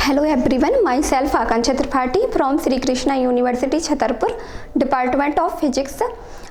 Hello everyone, myself Akanksha Tripathi from Sri Krishna University Chhatarpur, department of physics.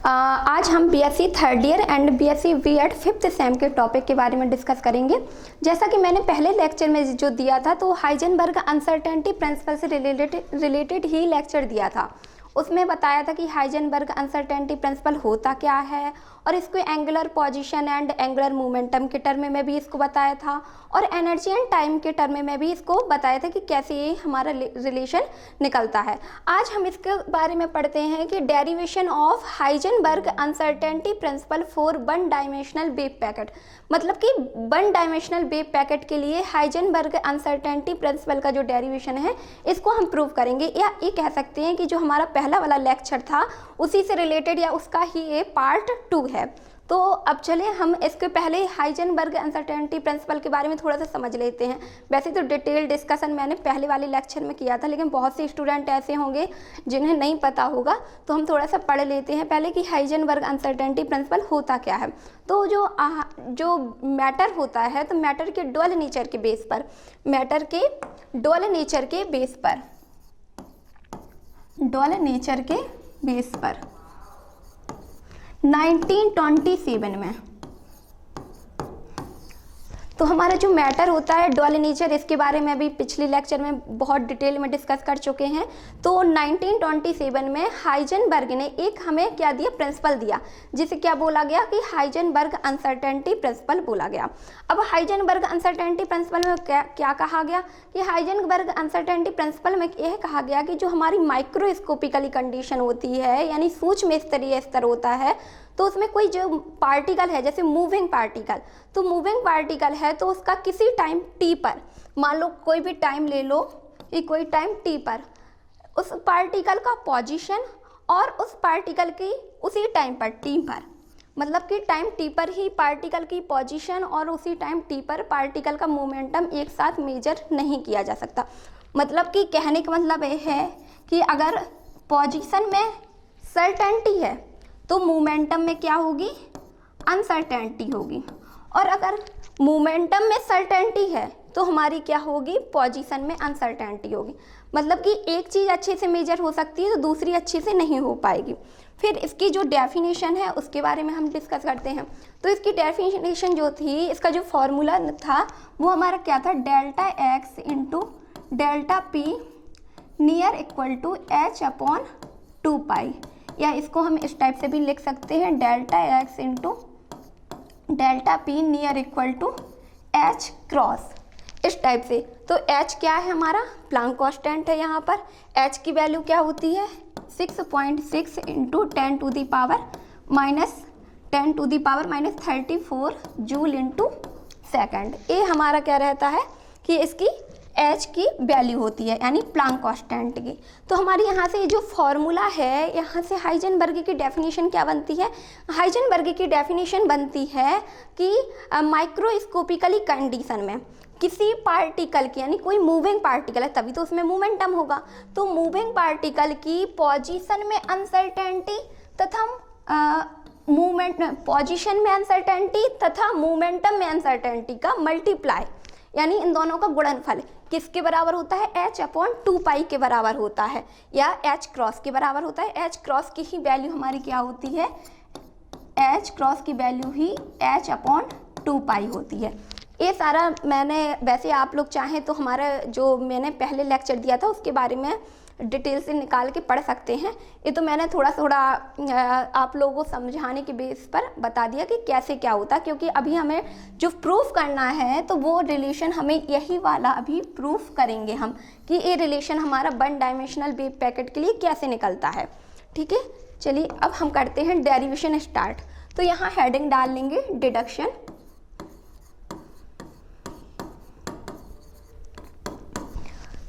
आज हम BSc third year and BSc BEd fifth sem के topic के बारे में discuss करेंगे। जैसा कि मैंने पहले लेक्चर में जो दिया था, तो हाइजेनबर्ग अनसर्टेनिटी प्रिंसिपल से रिलेटेड ही लेक्चर दिया था। उसमें बताया था कि हाइजेनबर्ग अनसर्टेनिटी प्रिंसिपल होता क्या है और इसको angular position and angular momentum के टर्म में भी इसको बताया था, और एनर्जी एंड टाइम के टर्म में भी इसको बताया था कि कैसे ये हमारा रिलेशन निकलता है। आज हम इसके बारे में पढ़ते हैं कि derivation of Heisenberg uncertainty principle for one dimensional wave packet. मतलब कि वन डायमेंशनल वेव पैकेट के लिए हाइजेनबर्ग अनसर्टेनिटी प्रिंसिपल का जो डेरिवेशन है, इसको हम प्रूव करेंगे, या ये कह सकते हैं कि जो हमारा पहला वाला लेक्चर था उसी से रिलेटेड या उसका ही ये पार्ट 2 है। तो अब चलिए हम इसके पहले हाइजेनबर्ग अनसर्टेनिटी प्रिंसिपल के बारे में थोड़ा सा समझ लेते हैं। वैसे तो डिटेल डिस्कशन मैंने पहले वाले लेक्चर में किया था, लेकिन बहुत से स्टूडेंट ऐसे होंगे जिन्हें नहीं पता होगा, तो हम थोड़ा सा पढ़ लेते हैं पहले कि हाइजेनबर्ग अनसर्टेनिटी प्रिंसिपल होता क्या है। तो जो मैटर होता है, तो मैटर के ड्यूअल नेचर के बेस पर, ड्यूअल नेचर के बेस पर 1927 में, तो हमारा जो मैटर होता है ड्यूअल नेचर, इसके बारे में भी पिछले लेक्चर में बहुत डिटेल में डिस्कस कर चुके हैं। तो 1927 में हाइजेनबर्ग ने एक हमें क्या दिया, प्रिंसिपल दिया, जिसे क्या बोला गया कि हाइजेनबर्ग अनसर्टेनिटी प्रिंसिपल बोला गया। अब हाइजेनबर्ग अनसर्टेनिटी प्रिंसिपल में क्या कहा गया कि हाइजेनबर्ग अनसर्टेनिटी प्रिंसिपल में यह कहा गया कि जो हमारी माइक्रोस्कोपिकली कंडीशन होती है, यानी सूक्ष्म स्तरीय स्तर होता है, तो उसमें कोई जो पार्टिकल है, जैसे मूविंग पार्टिकल, तो मूविंग पार्टिकल है तो उसका किसी टाइम टी पर, मान लो कोई भी टाइम ले लो कि कोई टाइम टी पर उस पार्टिकल का पोजीशन और उस पार्टिकल की उसी टाइम पर टी पर, मतलब कि टाइम टी पर ही पार्टिकल की पोजीशन और उसी टाइम टी पर पार्टिकल का मोमेंटम एक साथ मेजर नहीं किया जा सकता। मतलब कि कहने का मतलब ये है कि अगर पोजीशन में सर्टेनिटी है तो मोमेंटम में क्या होगी, अनसर्टेनिटी होगी, और अगर मोमेंटम में सर्टेनिटी है तो हमारी क्या होगी, पोजीशन में अनसर्टेनिटी होगी। मतलब कि एक चीज़ अच्छे से मेजर हो सकती है तो दूसरी अच्छे से नहीं हो पाएगी। फिर इसकी जो डेफिनेशन है उसके बारे में हम डिस्कस करते हैं। तो इसकी डेफिनेशन जो थी, इसका जो फॉर्मूला था वो हमारा क्या था, delta x into delta p near equal to h upon 2 pi, या इसको हम इस टाइप से भी लिख सकते हैं, delta x into delta p near equal to h cross, इस टाइप से। तो एच क्या है, हमारा प्लांक कांस्टेंट है। यहाँ पर एच की वैल्यू क्या होती है, 6.6 into 10 to the power minus 34 joule into second. ये हमारा क्या रहता है कि इसकी एच की वैल्यू होती है, यानी प्लांक कांस्टेंट की। तो हमारी यहाँ से जो फॉर्मूला है, यहाँ से हाइजेनबर्ग की डेफिनेशन क्या बनती है, हाइजेनबर्ग की डेफिनेशन बनती है कि माइक्रोस्कोपिकली कंडीशन में किसी पार्टिकल की, यानी कोई मूविंग पार्टिकल है तभी तो उसमें मोमेंटम होगा, तो मूविंग पार्टिकल की पोजीशन में अनसर्टेनिटी तथा पोजीशन में अनसर्टेनिटी तथा मोमेंटम में अनसर्टेनिटी का मल्टीप्लाई, यानी इन दोनों का गुणनफल किसके बराबर होता है, एच अपॉन 2 पाई के बराबर होता है, या एच क्रॉस के बराबर होता है। एच क्रॉस की ही वैल्यू हमारी क्या होती है, एच क्रॉस की वैल्यू ही एच अपॉन 2 पाई होती है। ये सारा मैंने, वैसे आप लोग चाहें तो हमारा जो मैंने पहले लेक्चर दिया था उसके बारे में डिटेल से निकाल के पढ़ सकते हैं। ये तो मैंने थोड़ा आप लोगों को समझाने के बेस पर बता दिया कि कैसे क्या होता है, क्योंकि अभी हमें जो प्रूफ करना है तो वो रिलेशन हमें यही वाला अभी प्रूफ करेंगे हम, कि ये रिलेशन हमारा वन डायमेंशनल वेव पैकेट के लिए कैसे निकलता है। ठीक है, चलिए अब हम करते हैं डेरिवेशन स्टार्ट। तो यहाँ हेडिंग डाल लेंगे डिडक्शन।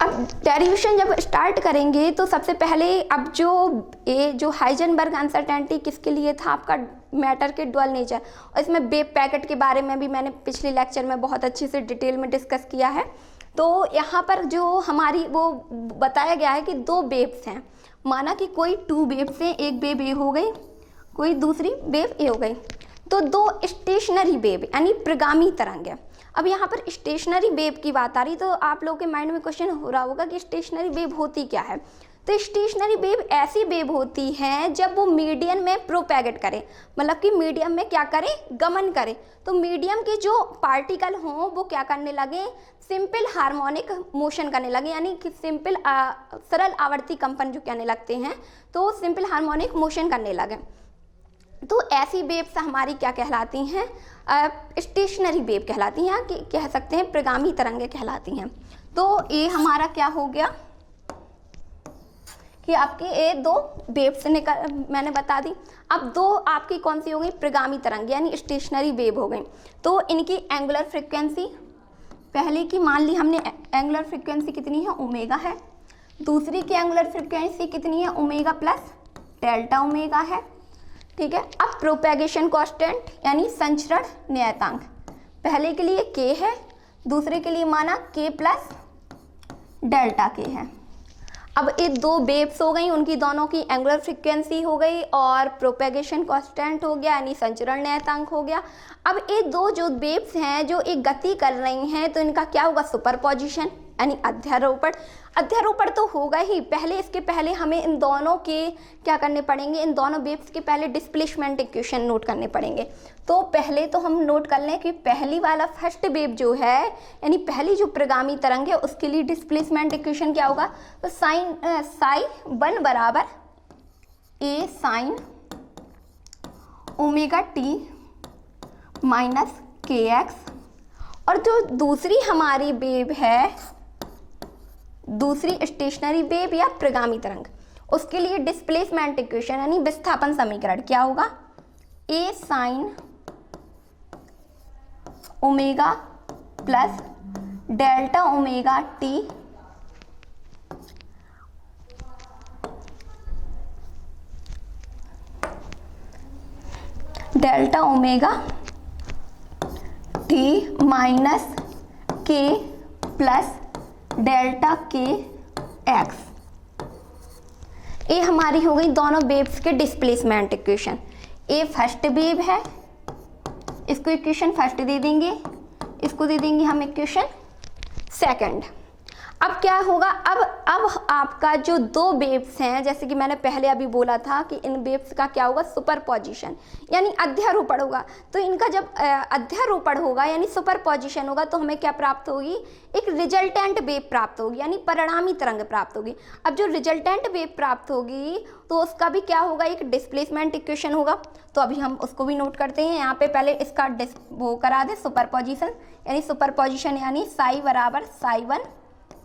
अब डेरिवेशन जब स्टार्ट करेंगे तो सबसे पहले अब जो हाइजेनबर्ग अनसर्टेनिटी किसके लिए था, आपका मैटर के ड्यूअल नेचर, और इसमें वेव पैकेट के बारे में भी मैंने पिछले लेक्चर में बहुत अच्छे से डिटेल में डिस्कस किया है। तो यहाँ पर जो हमारी वो बताया गया है कि 2 वेव्स हैं, माना कि कोई 2 वेव्स हैं, एक वेव ए हो गई, कोई दूसरी वेव ए हो गई, तो 2 स्टेशनरी वेव यानी प्रगामी तरंग है। अब यहाँ पर स्टेशनरी वेव की बात आ रही, तो आप लोगों के माइंड में क्वेश्चन हो रहा होगा कि स्टेशनरी वेव होती क्या है। तो स्टेशनरी वेव ऐसी वेव होती है जब वो मीडियम में प्रोपेगेट करे, मतलब कि मीडियम में क्या करे, गमन करे। तो मीडियम के जो पार्टिकल हों वो क्या करने लगे, सिंपल हार्मोनिक मोशन करने लगे, यानी कि सिंपल सरल आवर्ती कंपन जो कहने लगते हैं, तो सिंपल हार्मोनिक मोशन करने लगे। तो ऐसी वेव्स हमारी क्या कहलाती हैं, स्टेशनरी वेव कहलाती हैं, कि कह सकते हैं प्रगामी तरंगें कहलाती हैं। तो ये हमारा क्या हो गया कि आपकी ये दो वेव्स मैंने बता दी। अब दो आपकी कौन सी हो गई, प्रगामी तरंग यानी स्टेशनरी वेव हो गई। तो इनकी एंगुलर फ्रिक्वेंसी, पहले की मान ली हमने एंगुलर फ्रिक्वेंसी कितनी है, ओमेगा है। दूसरी की एंगुलर फ्रिक्वेंसी कितनी है, ओमेगा प्लस डेल्टा ओमेगा है, ठीक है। अब प्रोपेगेशन कांस्टेंट यानी संचरण नियतांक, पहले के लिए k है, दूसरे के लिए माना k प्लस डेल्टा k है। अब ये दो वेव्स हो गई, उनकी दोनों की एंगुलर फ्रिक्वेंसी हो गई और प्रोपेगेशन कांस्टेंट हो गया यानी संचरण नियतांक हो गया। अब ये दो जो वेव्स हैं जो एक गति कर रही हैं, तो इनका क्या होगा, सुपरपोजिशन यानी अध्यारोपण। अध्यारोपण तो होगा ही, पहले इसके पहले हमें इन दोनों के क्या करने पड़ेंगे, इन दोनों वेव्स के पहले डिस्प्लेसमेंट इक्वेशन नोट करने पड़ेंगे। तो पहले तो हम नोट कर लें कि पहली वाला फर्स्ट वेव जो है, यानी पहली जो प्रगामी तरंग है, उसके लिए डिस्प्लेसमेंट इक्वेशन क्या होगा, तो साई 1 बराबर a sign omega t minus k x. और जो दूसरी हमारी वेव है, दूसरी स्टेशनरी वेव या प्रगामी तरंग, उसके लिए डिस्प्लेसमेंट इक्वेशन यानी विस्थापन समीकरण क्या होगा, a sign omega plus delta omega T delta omega t minus k plus delta k x. ये हमारी हो गई दोनों वेव्स के डिस्प्लेसमेंट इक्वेशन। ये फर्स्ट वेव है, इसको इक्वेशन फर्स्ट दे देंगे, इसको दे देंगे हम इक्वेशन सेकंड। अब क्या होगा, अब आपका जो दो वेव्स हैं, जैसे कि मैंने पहले अभी बोला था कि इन वेव्स का क्या होगा, सुपरपोजिशन यानी अध्यारोपण होगा। तो इनका जब अध्यारोपण होगा यानी सुपरपोजिशन होगा, तो हमें क्या प्राप्त होगी, एक रिजल्टेंट वेव प्राप्त होगी यानी परिणामी तरंग प्राप्त होगी। अब जो रिजल्टेंट वेव प्राप्त होगी तो उसका भी क्या होगा, एक डिस्प्लेसमेंट इक्वेशन होगा। तो अभी हम उसको भी नोट करते हैं। यहाँ पे पहले इसका वो करा दे सुपरपोजिशन, यानी सुपरपोजिशन यानी साई बराबर साई 1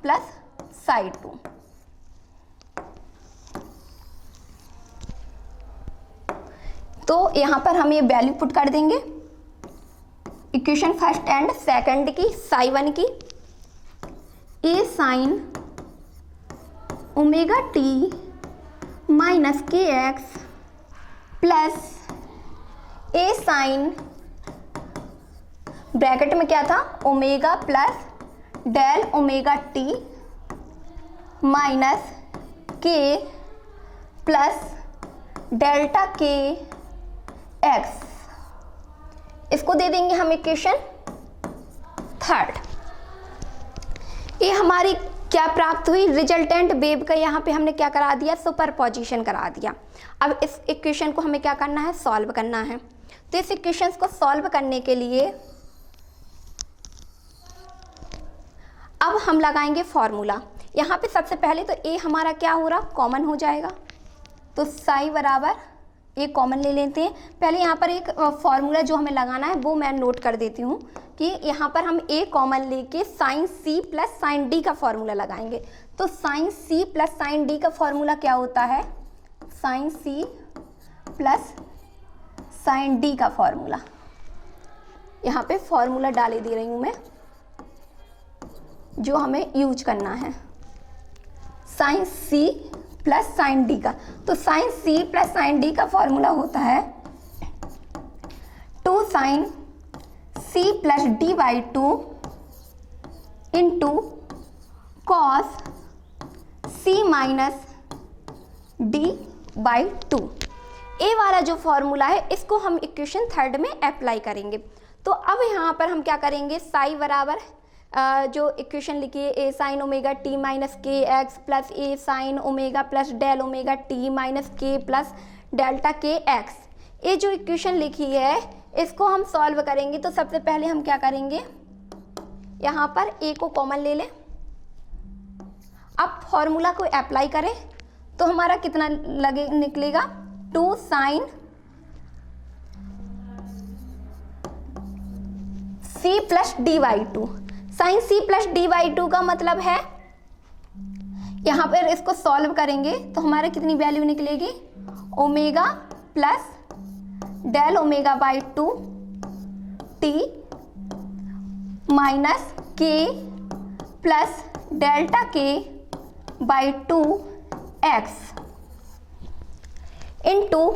प्लस साई 2। तो यहाँ पर हम ये वैल्यू पुट कर देंगे इक्वेशन फर्स्ट एंड सेकंड की, साई 1 की a sine omega t minus k x plus a sine bracket में क्या था, omega plus del omega t minus k plus delta k x. इसको दे देंगे हम इक्वेशन थर्ड। ये हमारी क्या प्राप्त हुई, रिजल्टेंट वेव का यहाँ पे हमने क्या करा दिया, सुपरपोजिशन करा दिया। अब इस इक्वेशन को हमें क्या करना है, सॉल्व करना है। तो इस इक्वेशन को सॉल्व करने के लिए अब हम लगाएंगे फॉर्मूला। यहाँ पे सबसे पहले तो ए हमारा क्या हो रहा, कॉमन हो जाएगा। तो साई बराबर ए कॉमन ले लेते हैं। पहले यहाँ पर एक फॉर्मूला जो हमें लगाना है वो मैं नोट कर देती हूँ कि यहाँ पर हम ए कॉमन लेके sine c plus sine d का फॉर्मूला लगाएंगे। तो sine c plus sine d का फॉर्मूला क्या होता है, sine c plus sine d का फॉर्मूला। यहाँ पे फॉर्मूला डाले दे रही हूँ मैं जो हमें यूज करना है, sine c plus sine d का। तो sine c plus sine d का फॉर्मूला होता है 2 sine c plus d by 2 into cos c minus d by 2। A वाला जो फॉर्मूला है इसको हम इक्वेशन थर्ड में अप्लाई करेंगे। तो अब यहाँ पर हम क्या करेंगे, साई बराबर जो इक्वेशन लिखी है a sine omega t minus k x plus a sine omega plus del omega t minus k plus delta k x, ये जो इक्वेशन लिखी है इसको हम सॉल्व करेंगे। तो सबसे पहले हम क्या करेंगे, यहाँ पर ए को कॉमन ले लें। अब फॉर्मूला को अप्लाई करें तो हमारा कितना निकलेगा, 2 sine c plus d by two. Sine c plus d by two का मतलब है, यहाँ पर इसको सॉल्व करेंगे तो हमारे कितनी वैल्यू निकलेगी, omega plus del omega by two t minus k plus delta k by two x into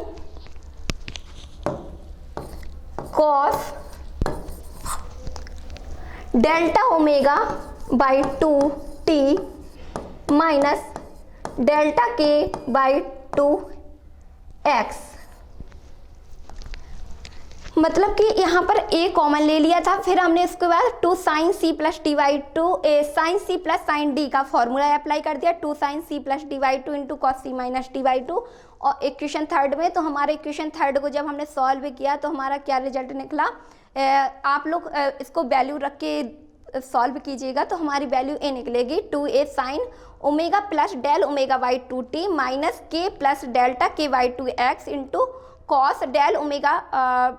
cos delta omega by two t minus delta k by two x. मतलब कि यहाँ पर a कॉमन ले लिया था, फिर हमने इसके बाद 2 sine c plus d by two sine c plus sine d का फॉर्मूला अप्लाई कर दिया, 2 sine c plus d by two into cos c minus d by two. और इक्वेशन थर्ड में, तो हमारे इक्वेशन थर्ड को जब हमने सॉल्व किया तो हमारा क्या रिजल्ट निकला, आप लोग इसको वैल्यू रख के सॉल्व कीजिएगा तो हमारी वैल्यू ए निकलेगी 2a sine omega plus del omega by two t minus k plus delta k by two x into cos del omega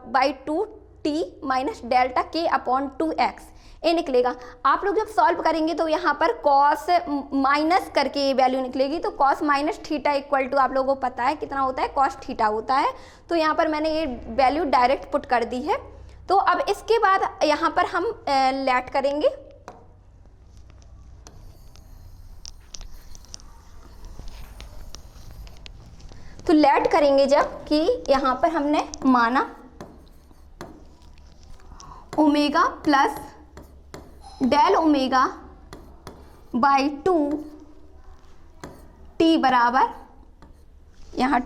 by two t minus delta k upon two x, ये निकलेगा। आप लोग जब solve करेंगे तो यहाँ पर cos minus करके ये वैल्यू निकलेगी, तो cos minus theta equal to आप लोगों को पता है कितना होता है, कॉस थीटा होता है। तो यहाँ पर मैंने ये वैल्यू डायरेक्ट पुट कर दी है। तो अब इसके बाद यहाँ पर हम लेट करेंगे, तो लेट करेंगे जब कि यहाँ पर हमने माना omega plus del omega by two t बराबर, यहाँ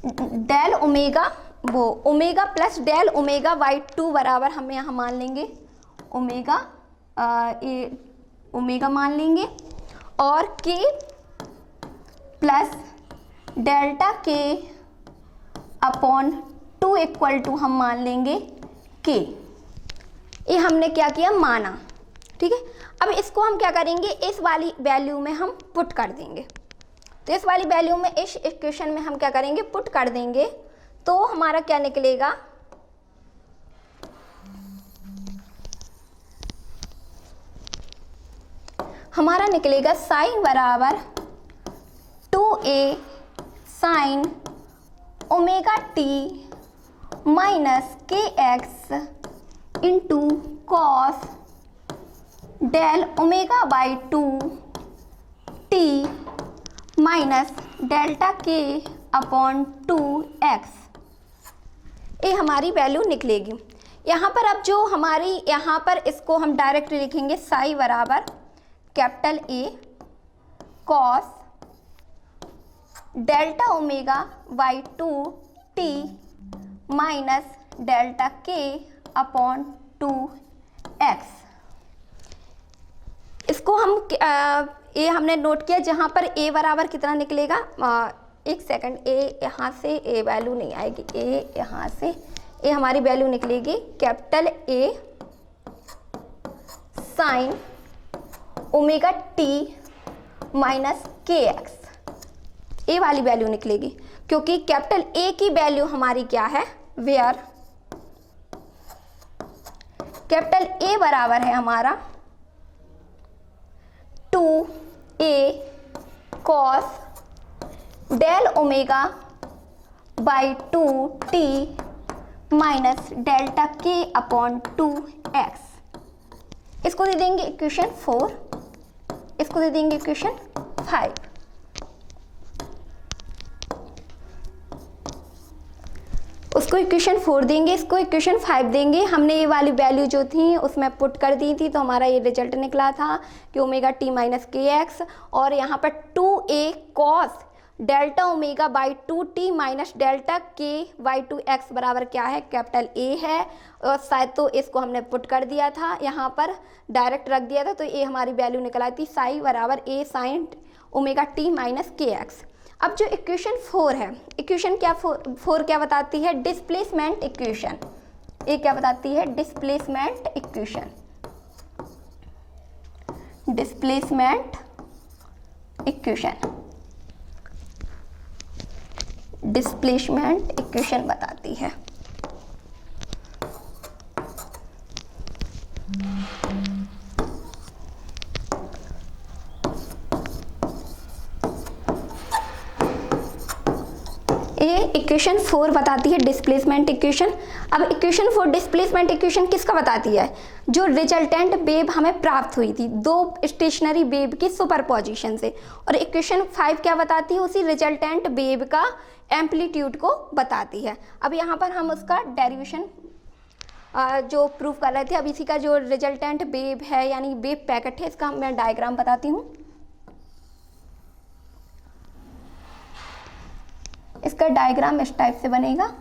डेल ओमेगा वो omega plus del omega by two बराबर हम यहाँ मान लेंगे ओमेगा ओमेगा मान लेंगे, और के plus delta k upon two equal to हम मान लेंगे के। ये हमने क्या किया, माना, ठीक है। अब इसको हम क्या करेंगे, इस वाली वैल्यू में हम पुट कर देंगे। तो इस वाली वैल्यू में, इस इक्वेशन में हम क्या करेंगे, पुट कर देंगे। तो हमारा क्या निकलेगा, हमारा निकलेगा साइन बराबर 2a sine omega t minus k x into cos del omega by two t minus delta k upon two x, ये हमारी वैल्यू निकलेगी। यहाँ पर अब जो हमारी, यहाँ पर इसको हम डायरेक्ट लिखेंगे साई बराबर capital A cos delta omega by two t minus delta k upon two x. इसको हम ये हमने नोट किया, जहाँ पर ए बराबर कितना निकलेगा, एक सेकंड, ए यहाँ से ए वैल्यू नहीं आएगी, ए यहाँ से ए हमारी वैल्यू निकलेगी capital A sine omega t minus k x, ए वाली वैल्यू निकलेगी, क्योंकि कैपिटल ए की वैल्यू हमारी क्या है, वेयर कैपिटल ए बराबर है हमारा 2a cos del omega by two t minus delta k upon two x. इसको दे देंगे इक्वेशन 4, इसको दे देंगे इक्वेशन 5। उसको इक्वेशन 4 देंगे, इसको इक्वेशन 5 देंगे। हमने ये वाली वैल्यू जो थी उसमें पुट कर दी थी, तो हमारा ये रिजल्ट निकला था कि omega t minus k x, और यहाँ पर 2a cos delta omega by 2t minus delta k by 2x बराबर क्या है, कैपिटल A है। और शायद तो इसको हमने पुट कर दिया था, यहाँ पर डायरेक्ट रख दिया था, तो ये हमारी वैल्यू निकल आई थी साई बराबर A sine omega t minus kx। अब जो इक्वेशन 4 है, इक्वेशन क्या 4 क्या बताती है, डिस्प्लेसमेंट इक्वेशन। ये क्या बताती है, displacement equation, displacement equation, displacement equation बताती है। ये इक्वेशन 4 बताती है डिस्प्लेसमेंट इक्वेशन। अब इक्वेशन 4 डिस्प्लेसमेंट इक्वेशन किसका बताती है, जो रिजल्टेंट वेव हमें प्राप्त हुई थी दो स्टेशनरी वेव की सुपरपोजिशन से। और इक्वेशन 5 क्या बताती है, उसी रिजल्टेंट वेव का एम्पलीट्यूड को बताती है। अब यहाँ पर हम उसका डेरिवेशन जो प्रूफ कर रहे थे, अब इसी का जो रिजल्टेंट वेव है यानी वेव पैकेट है, इसका मैं डायग्राम बताती हूँ। इसका डायग्राम इस टाइप से बनेगा।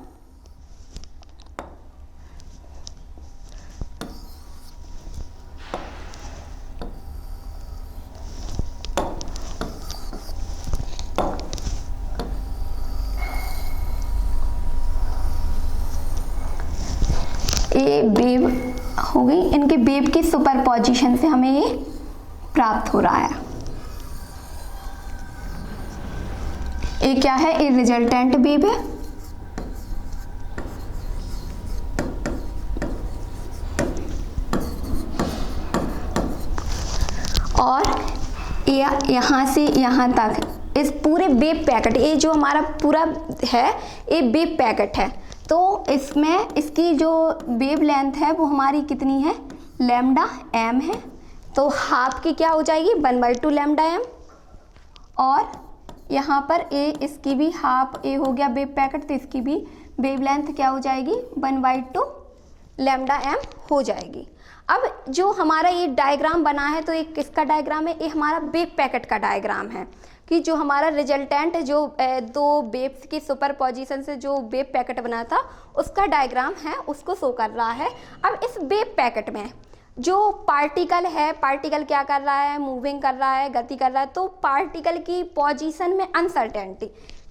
ये वेव हो गई, इनके वेव की सुपरपोजिशन से हमें ये प्राप्त हो रहा है। ये क्या है, ये रिजल्टेंट वेव है। और यहाँ से यहाँ तक इस पूरे वेव पैकेट, ये जो हमारा पूरा है ये वेव पैकेट है, तो इसमें इसकी जो वेव लेंथ है वो हमारी कितनी है, लैम्डा एम है। तो हाफ की क्या हो जाएगी, 1/2 लैम्डा एम। और यहाँ पर ए, इसकी भी हाफ ए हो गया वेव पैकेट, तो इसकी भी वेव लेंथ क्या हो जाएगी, 1/2 लैम्डा एम हो जाएगी। अब जो हमारा ये डायग्राम बना है, तो ये किसका डायग्राम है, ये हमारा वेव पैकेट का डायग्राम है, कि जो हमारा रिजल्टेंट जो दो वेव्स की सुपरपोजिशन से जो वेव पैकेट बना था उसका डायग्राम है, उसको शो कर रहा है। अब इस वेव पैकेट में जो पार्टिकल है, पार्टिकल क्या कर रहा है, मूविंग कर रहा है, गति कर रहा है, तो पार्टिकल की पोजीशन में अनसर्टेनिटी,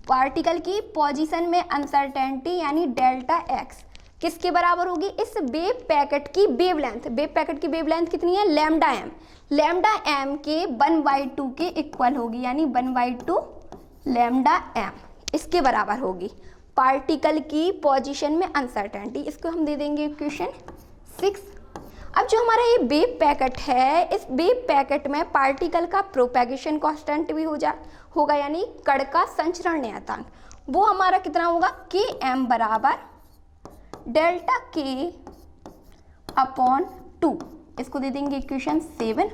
पार्टिकल की पोजीशन में अनसर्टेनिटी यानी डेल्टा एक्स किसके बराबर होगी, इस वेव पैकेट की वेवलेंथ, वेव पैकेट की वेवलेंथ कितनी है, लैम्डा एम, लैम्डा एम के 1/2 के इक्वल होगी, यानी 1/2 लैम्डा एम इसके बराबर होगी पार्टिकल की पोजीशन में अनसर्टेनिटी। इसको हम दे देंगे इक्वेशन 6। अब जो हमारा ये वेव पैकेट है, इस वेव पैकेट में पार्टिकल का प्रोपेगेशन कांस्टेंट भी होगा, यानी कण का संचरण नियतांक, वो हमारा कितना होगा, के एम बराबर डेल्टा के अपॉन 2। इसको दे देंगे इक्वेशन 7।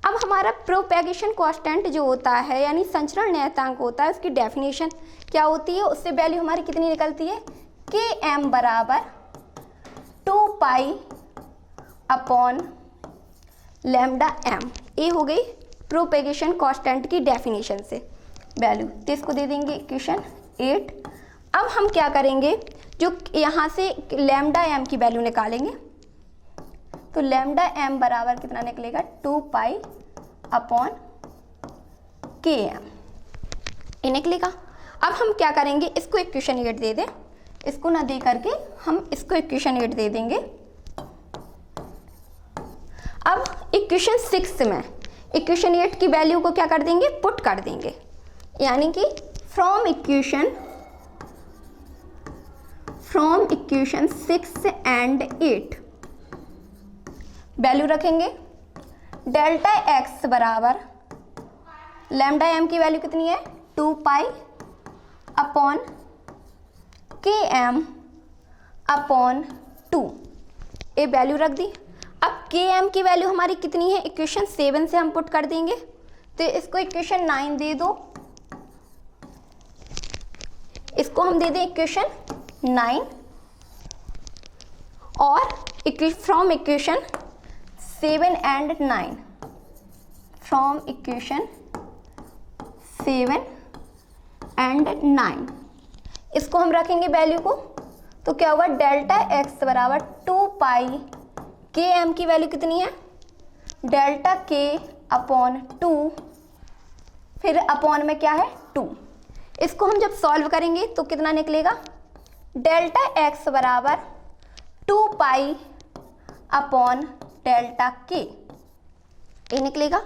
अब हमारा प्रोपेगेशन कांस्टेंट जो होता है यानी संचरण नियतांक होता है, उसकी डेफिनेशन क्या होती है, उससे वैल्यू हमारी कितनी निकलती है, के एम बराबर 2 पाई अपॉन लैम्डा एम। ये हो गई प्रोपेगेशन कांस्टेंट की डेफिनेशन से वैल्यू, तो इसको दे देंगे इक्वेशन 8। अब हम क्या करेंगे, जो यहाँ से लैम्डा एम की वैल्यू निकालेंगे, तो लैम्डा एम बराबर कितना निकलेगा, 2 पाई अपॉन के एम, ये निकलेगा। अब हम क्या करेंगे, इसको इक्वेशन 8 दे दें, इसको ना दे करके हम इसको इक्वेशन 8 दे देंगे। अब इक्वेशन 6 में इक्वेशन 8 की वैल्यू को क्या कर देंगे, पुट कर देंगे, यानी कि फ्रॉम इक्वेशन 6 एंड 8 वैल्यू रखेंगे, डेल्टा एक्स बराबर लैम्डा एम की वैल्यू कितनी है, 2 पाई अपॉन के एम अपॉन 2, ये वैल्यू रख दी। अब के एम की वैल्यू हमारी कितनी है, इक्वेशन 7 से हम पुट कर देंगे, तो इसको इक्वेशन 9 दे दो, इसको हम दे दें इक्वेशन 9, और from equation 7 and 9, from equation 7 and 9। इसको हम रखेंगे वैल्यू को, तो क्या होगा डेल्टा एक्स बराबर 2 पाई के एम की वैल्यू कितनी है डेल्टा के अपॉन 2, फिर अपॉन में क्या है 2। इसको हम जब सॉल्व करेंगे तो कितना निकलेगा डेल्टा एक्स बराबर 2 पाई अपॉन डेल्टा के, ये निकलेगा।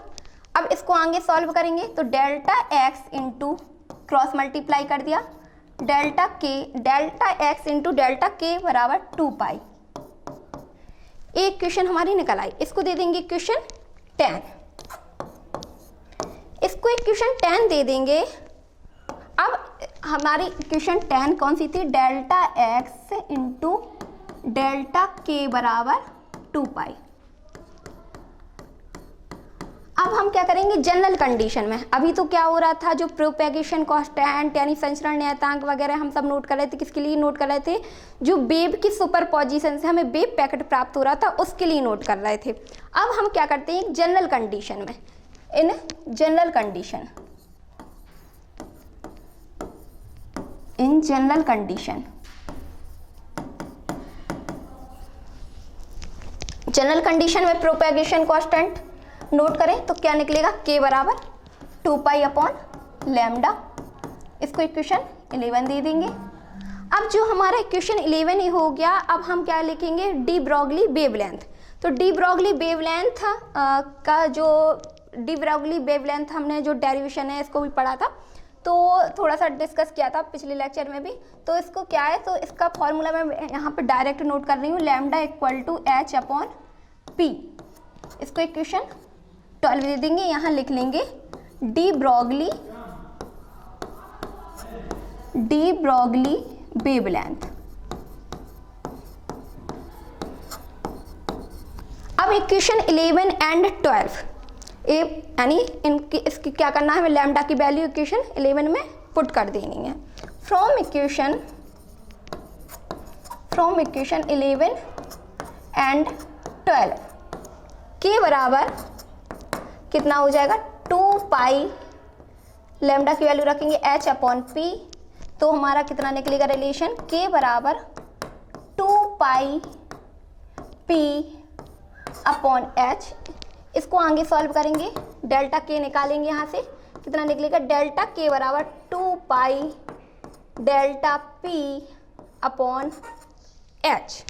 अब इसको आगे सॉल्व करेंगे तो delta x into cross multiply कर दिया डेल्टा एक्स इंटू डेल्टा के बराबर 2 पाई। एक इक्वेशन हमारी निकल आई, इसको दे देंगे इक्वेशन 10। इसको इक्वेशन 10 दे देंगे। अब हमारी इक्वेशन 10 कौन सी थी डेल्टा एक्स इंटू डेल्टा के बराबर 2 पाई। अब हम क्या करेंगे जनरल कंडीशन में, अभी तो क्या हो रहा था जो प्रोपेगेशन कांस्टेंट यानी संचरण नियतांक वगैरह हम सब नोट कर रहे थे, किसके लिए नोट कर रहे थे जो वेव की सुपरपोजिशन से हमें वेव पैकेट प्राप्त हो रहा था उसके लिए नोट कर रहे थे। अब हम क्या करते हैं जनरल कंडीशन में, in general condition general condition में प्रोपेगेशन कांस्टेंट नोट करें तो क्या निकलेगा के बराबर 2 पाई अपॉन लैम्डा। इसको इक्वेशन 11 दे देंगे। अब जो हमारा इक्वेशन 11 ही हो गया, अब हम क्या लिखेंगे डी ब्रॉगली वेवलेंथ। तो डी ब्रॉगली वेवलेंथ का जो डी ब्रॉगली वेवलेंथ हमने जो डेरिवेशन है इसको भी पढ़ा था, तो थोड़ा सा डिस्कस किया था पिछले लेक्चर में भी। तो इसको क्या है, तो इसका फॉर्मूला मैं यहाँ पे डायरेक्ट नोट कर रही हूँ lambda equal to h upon p. इसको इक्वेशन 12 दे देंगे, यहाँ लिख लेंगे डी ब्रॉगली वेवलेंथ। अब इक्वेशन 11 एंड 12 यानी इसकी क्या करना है, हमें लैम्डा की वैल्यू इक्वेशन 11 में पुट कर देनी है। फ्रॉम इक्वेशन 11 एंड 12 के बराबर कितना हो जाएगा 2 पाई, लैम्डा की वैल्यू रखेंगे h अपॉन पी, तो हमारा कितना निकलेगा रिलेशन के बराबर 2 पाई p अपॉन h। इसको आगे सॉल्व करेंगे, डेल्टा के निकालेंगे यहाँ से, कितना निकलेगा डेल्टा के बराबर 2 pi delta p upon h।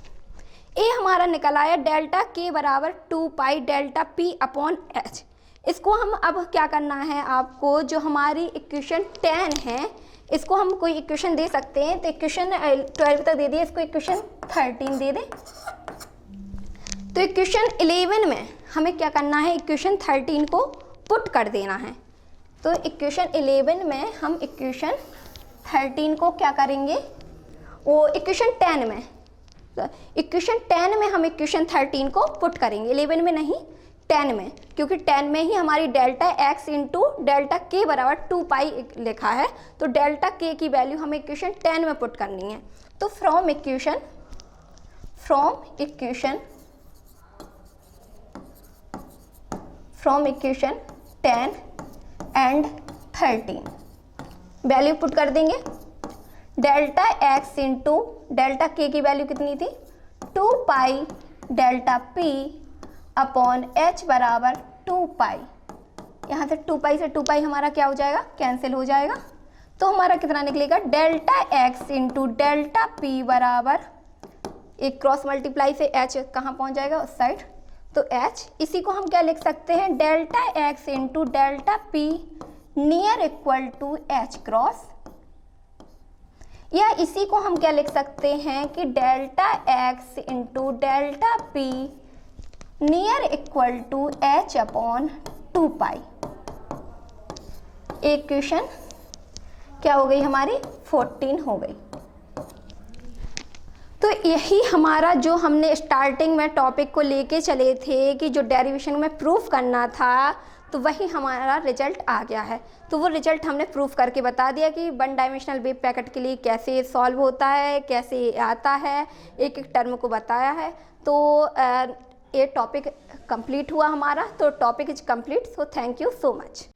ये हमारा निकल आया डेल्टा के बराबर 2 pi delta p upon h। इसको हम अब क्या करना है आपको, जो हमारी इक्वेशन 10 है इसको हम कोई इक्वेशन दे सकते हैं, तो इक्वेशन 12 तक दे दिए, इसको इक्वेशन 13 दे दें। तो इक्वेशन 11 में हमें क्या करना है, इक्वेशन 13 को पुट कर देना है। तो इक्वेशन 11 में हम इक्वेशन 13 को क्या करेंगे, वो इक्वेशन 10 में, तो इक्वेशन 10 में हम इक्वेशन 13 को पुट करेंगे, 11 में नहीं 10 में, क्योंकि 10 में ही हमारी डेल्टा एक्स इंटू डेल्टा के बराबर 2 पाई लिखा है, तो डेल्टा के की वैल्यू हमें इक्वेशन 10 में पुट करनी है। तो from equation 10 and 13 value put कर देंगे। डेल्टा एक्स इंटू डेल्टा के की वैल्यू कितनी थी 2 pi delta P upon H बराबर 2 पाई। यहाँ से 2 पाई से 2 पाई हमारा क्या हो जाएगा, कैंसिल हो जाएगा। तो हमारा कितना निकलेगा delta x into delta P बराबर, एक क्रॉस मल्टीप्लाई से एच कहाँ पहुँच जाएगा उस साइड, तो एच। इसी को हम क्या लिख सकते हैं delta x into delta p near equal to h cross, या इसी को हम क्या लिख सकते हैं कि delta x into delta p near equal to h upon 2 pi. Equation क्या हो गई हमारी 14 हो गई। तो यही हमारा जो हमने स्टार्टिंग में टॉपिक को लेके चले थे कि जो डेरिवेशन में प्रूफ करना था, तो वही हमारा रिजल्ट आ गया है। तो वो रिजल्ट हमने प्रूफ करके बता दिया कि 1 डायमेंशनल वेव पैकेट के लिए कैसे सॉल्व होता है, कैसे आता है, एक एक टर्म को बताया है। तो ये टॉपिक कंप्लीट हुआ हमारा। तो topic is complete. So thank you so much.